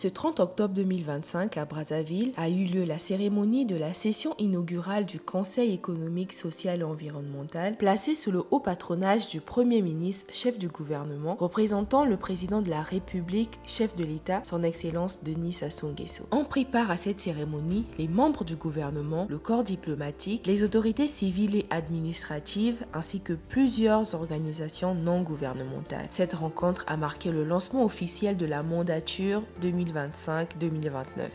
Ce 30 octobre 2025, à Brazzaville, a eu lieu la cérémonie de la session inaugurale du Conseil économique, social et environnemental, placée sous le haut patronage du Premier ministre, chef du gouvernement, représentant le président de la République, chef de l'État, son Excellence Denis Sassou Nguesso. On prit part à cette cérémonie les membres du gouvernement, le corps diplomatique, les autorités civiles et administratives, ainsi que plusieurs organisations non gouvernementales. Cette rencontre a marqué le lancement officiel de la mandature 2025-2029.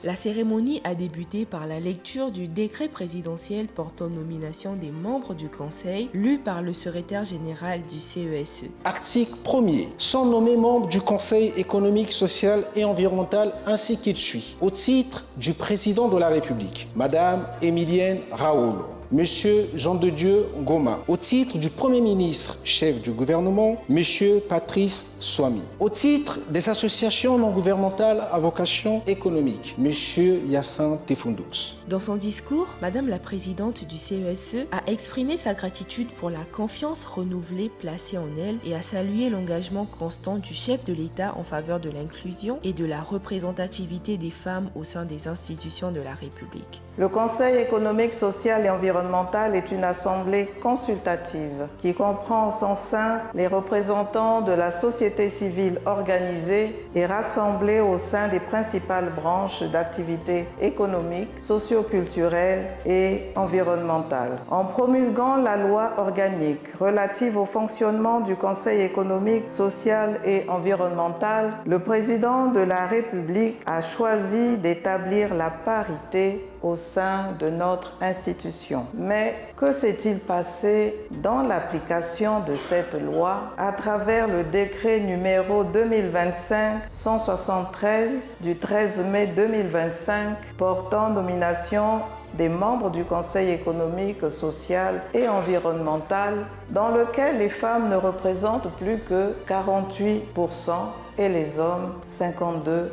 La cérémonie a débuté par la lecture du décret présidentiel portant nomination des membres du Conseil, lu par le secrétaire général du CESE. Article 1er. Sont nommés membres du Conseil économique, social et environnemental ainsi qu'il suit. Au titre du président de la République, Madame Emilienne Raoul. Monsieur Jean de Dieu Goma. Au titre du Premier ministre, chef du gouvernement, Monsieur Patrice Swami. Au titre des associations non gouvernementales à vocation économique, Monsieur Yacine Tefoundoux. Dans son discours, Madame la présidente du CESE a exprimé sa gratitude pour la confiance renouvelée placée en elle et a salué l'engagement constant du chef de l'État en faveur de l'inclusion et de la représentativité des femmes au sein des institutions de la République. Le Conseil économique, social et environnemental est une assemblée consultative qui comprend en son sein les représentants de la société civile organisée et rassemblée au sein des principales branches d'activité économique, socio-culturelle et environnementale. En promulguant la loi organique relative au fonctionnement du Conseil économique, social et environnemental, le président de la République a choisi d'établir la parité au sein de notre institution. Mais que s'est-il passé dans l'application de cette loi à travers le décret numéro 2025-173 du 13 mai 2025 portant nomination des membres du Conseil économique, social et environnemental, dans lequel les femmes ne représentent plus que 48% et les hommes 52%.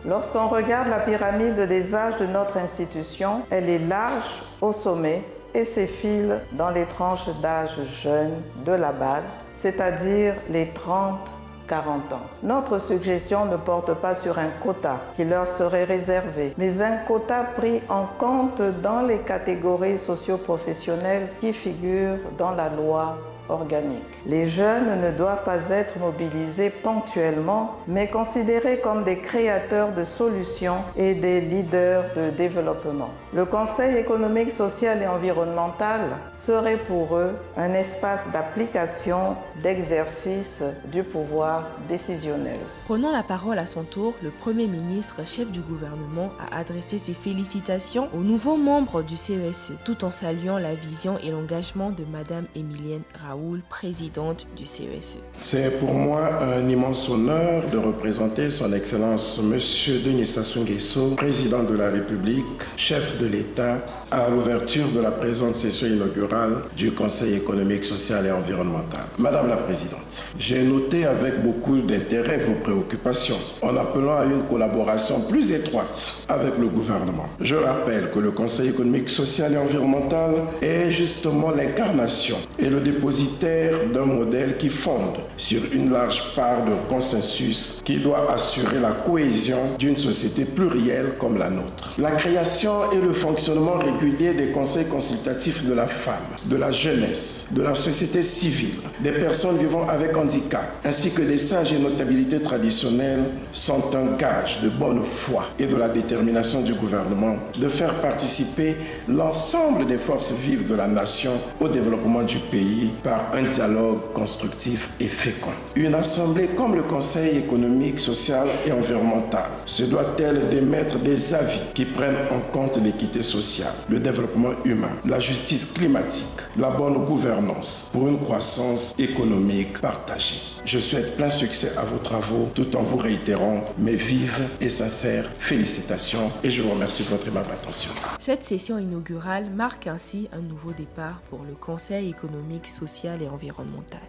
Lorsqu'on regarde la pyramide des âges de notre institution, elle est large au sommet et s'effile dans les tranches d'âge jeunes de la base, c'est-à-dire les 30-40 ans. Notre suggestion ne porte pas sur un quota qui leur serait réservé, mais un quota pris en compte dans les catégories socio-professionnelles qui figurent dans la loi organique. Les jeunes ne doivent pas être mobilisés ponctuellement, mais considérés comme des créateurs de solutions et des leaders de développement. Le Conseil économique, social et environnemental serait pour eux un espace d'application, d'exercice du pouvoir décisionnel. Prenant la parole à son tour, le Premier ministre, chef du gouvernement, a adressé ses félicitations aux nouveaux membres du CESE, tout en saluant la vision et l'engagement de Madame Emilienne Raoul, présidente du CESE. C'est pour moi un immense honneur de représenter son Excellence Monsieur Denis Sassou Nguesso, président de la République, chef de l'État, à l'ouverture de la présente session inaugurale du Conseil économique, social et environnemental. Madame la Présidente, j'ai noté avec beaucoup d'intérêt vos préoccupations en appelant à une collaboration plus étroite avec le gouvernement. Je rappelle que le Conseil économique, social et environnemental est justement l'incarnation et le dépositaire d'un modèle qui fonde sur une large part de consensus qui doit assurer la cohésion d'une société plurielle comme la nôtre. La création et le fonctionnement régulier des conseils consultatifs de la femme, de la jeunesse, de la société civile, des personnes vivant avec handicap, ainsi que des sages et notabilités traditionnelles sont un gage de bonne foi et de la détermination du gouvernement de faire participer l'ensemble des forces vives de la nation au développement du pays par un dialogue constructif et fécond. Une assemblée comme le Conseil économique, social et environnemental se doit-elle d'émettre des avis qui prennent en compte l'équité sociale, le développement humain, la justice climatique, la bonne gouvernance pour une croissance économique partagée. Je souhaite plein succès à vos travaux tout en vous réitérant mes vives et sincères félicitations et je vous remercie de votre aimable attention. Cette session inaugurale marque ainsi un nouveau départ pour le Conseil économique, social et environnemental.